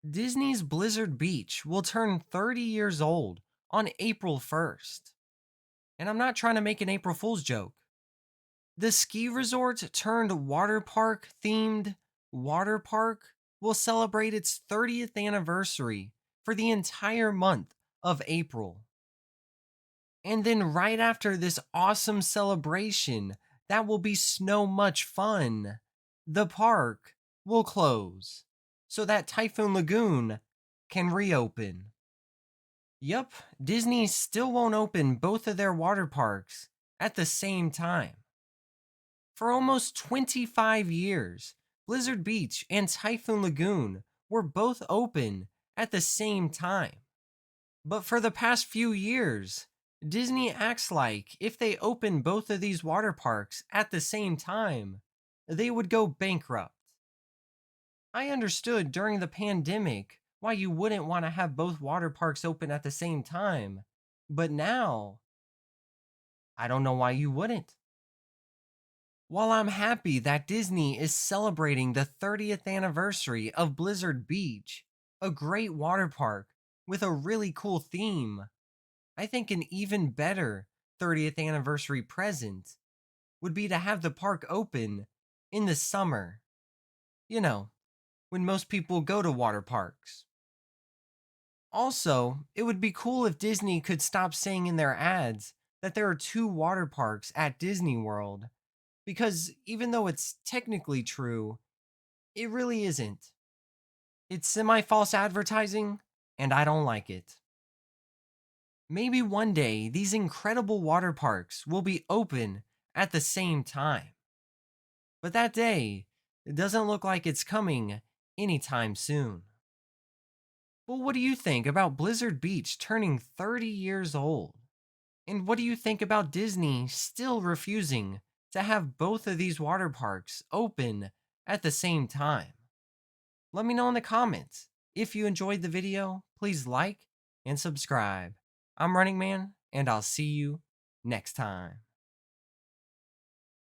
Disney's Blizzard Beach will turn 30 years old on April 1st. And I'm not trying to make an April Fool's joke. The ski resort turned water park themed water park will celebrate its 30th anniversary for the entire month of April. And then, right after this awesome celebration, that will be so much fun, the park will close so that Typhoon Lagoon can reopen. Yup, Disney still won't open both of their water parks at the same time. For almost 25 years, Blizzard Beach and Typhoon Lagoon were both open at the same time. But for the past few years, Disney acts like if they open both of these water parks at the same time, they would go bankrupt. I understood during the pandemic why you wouldn't want to have both water parks open at the same time, but now, I don't know why you wouldn't. While I'm happy that Disney is celebrating the 30th anniversary of Blizzard Beach, a great water park with a really cool theme, I think an even better 30th anniversary present would be to have the park open in the summer. You know, when most people go to water parks. Also, it would be cool if Disney could stop saying in their ads that there are two water parks at Disney World, because even though it's technically true, it really isn't. It's semi false advertising, and I don't like it. Maybe one day these incredible water parks will be open at the same time. But that day, it doesn't look like it's coming anytime soon. Well, what do you think about Blizzard Beach turning 30 years old? And what do you think about Disney still refusing to have both of these water parks open at the same time? Let me know in the comments. If you enjoyed the video, please like and subscribe. I'm Running Man, and I'll see you next time.